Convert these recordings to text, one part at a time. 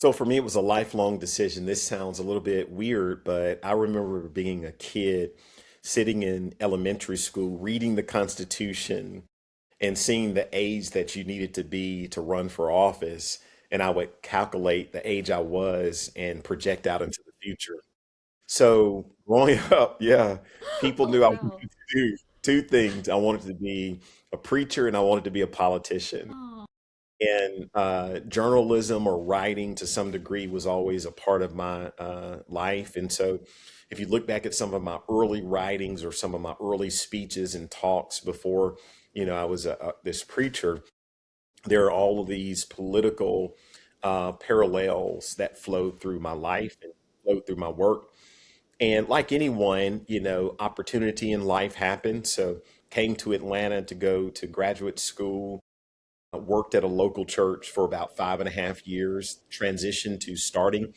So for me, it was a lifelong decision. This sounds a little bit weird, but I remember being a kid sitting in elementary school, reading the Constitution and seeing the age that you needed to be to run for office. And I would calculate the age I was and project out into the future. So growing up, yeah, people Oh knew I wanted wow. to do two things. I wanted to be a preacher and I wanted to be a politician. Oh, And journalism or writing to some degree was always a part of my life. And so, if you look back at some of my early writings or some of my early speeches and talks before, I was this preacher, there are all of these political parallels that flow through my life and flow through my work. And like anyone, opportunity in life happened. So, came to Atlanta to go to graduate school, worked at a local church for about 5.5 years, transitioned to starting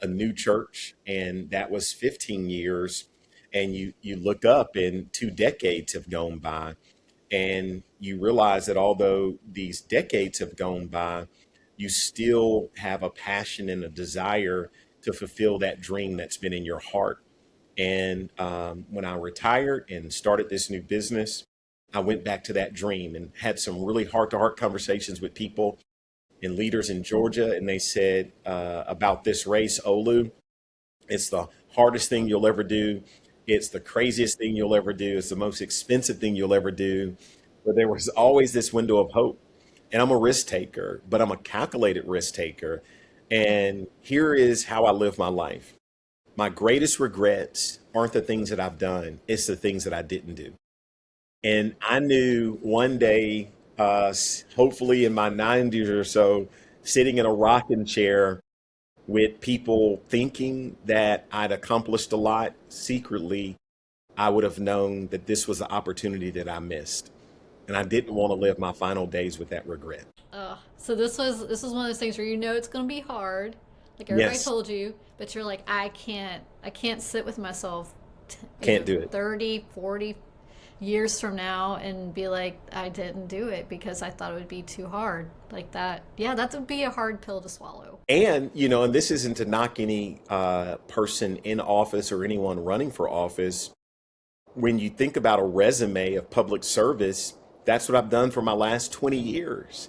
a new church, and that was 15 years. And you look up, and 2 decades have gone by, and you realize that although these decades have gone by, you still have a passion and a desire to fulfill that dream that's been in your heart. And when I retired and started this new business, I went back to that dream and had some really heart to heart conversations with people and leaders in Georgia. And they said about this race, Olu, it's the hardest thing you'll ever do. It's the craziest thing you'll ever do. It's the most expensive thing you'll ever do. But there was always this window of hope. And I'm a risk taker, but I'm a calculated risk taker. And here is how I live my life. My greatest regrets aren't the things that I've done, it's the things that I didn't do. And I knew one day, hopefully in my 90s or so, sitting in a rocking chair with people thinking that I'd accomplished a lot secretly, I would have known that this was the opportunity that I missed. And I didn't want to live my final days with that regret. so this was one of those things where you know it's gonna be hard, like everybody Yes, told you, but you're like, I can't sit with myself, can't do it. 30, 40 years from now and be like, I didn't do it because I thought it would be too hard. Like that, yeah, that would be a hard pill to swallow. And, and this isn't to knock any person in office or anyone running for office. When you think about a resume of public service, that's what I've done for my last 20 years.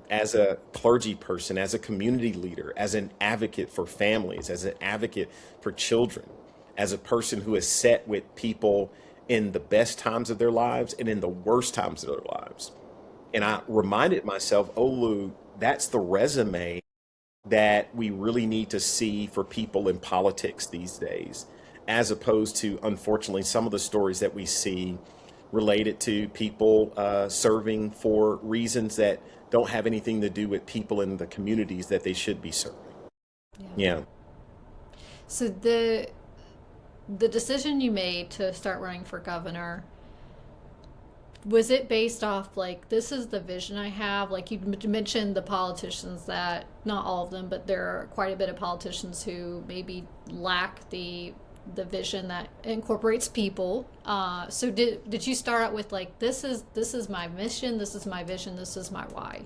As a clergy person, as a community leader, as an advocate for families, as an advocate for children, as a person who has sat with people in the best times of their lives and in the worst times of their lives. And I reminded myself, Olu, that's the resume that we really need to see for people in politics these days, as opposed to, unfortunately, some of the stories that we see related to people serving for reasons that don't have anything to do with people in the communities that they should be serving. Yeah. Yeah. So the decision you made to start running for governor, was it based off like, this is the vision I have? Like you mentioned the politicians, that not all of them, but there are quite a bit of politicians who maybe lack the vision that incorporates people. So did you start out with like, this is my mission, this is my vision, this is my why?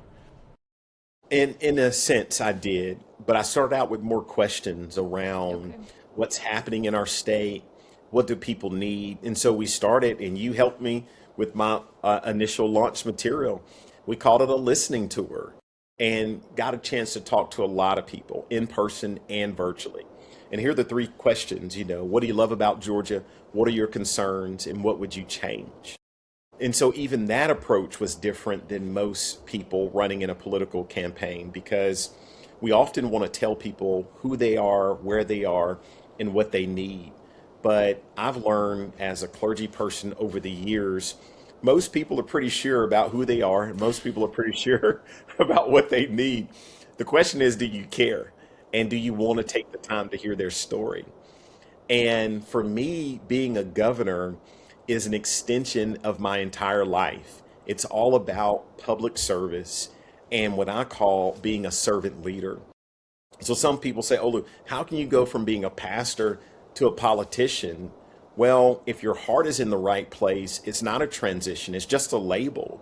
In a sense, I did, but I started out with more questions around Okay. what's happening in our state, what do people need, and so we started, and you helped me with my initial launch material. We called it a listening tour, and got a chance to talk to a lot of people in person and virtually. And here are the three questions. What do you love about Georgia? What are your concerns, and what would you change? And so even that approach was different than most people running in a political campaign, because we often want to tell people who they are, where they are, and what they need. But I've learned as a clergy person over the years, most people are pretty sure about who they are, and most people are pretty sure about what they need. The question is, do you care? And do you want to take the time to hear their story? And for me, being a governor is an extension of my entire life. It's all about public service and what I call being a servant leader. So some people say, "Oh, look, how can you go from being a pastor to a politician?" Well, if your heart is in the right place, it's not a transition, it's just a label.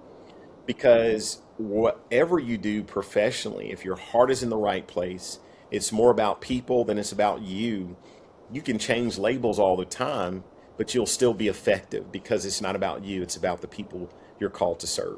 Because whatever you do professionally, if your heart is in the right place, it's more about people than it's about you. You can change labels all the time, but you'll still be effective because it's not about you, it's about the people you're called to serve.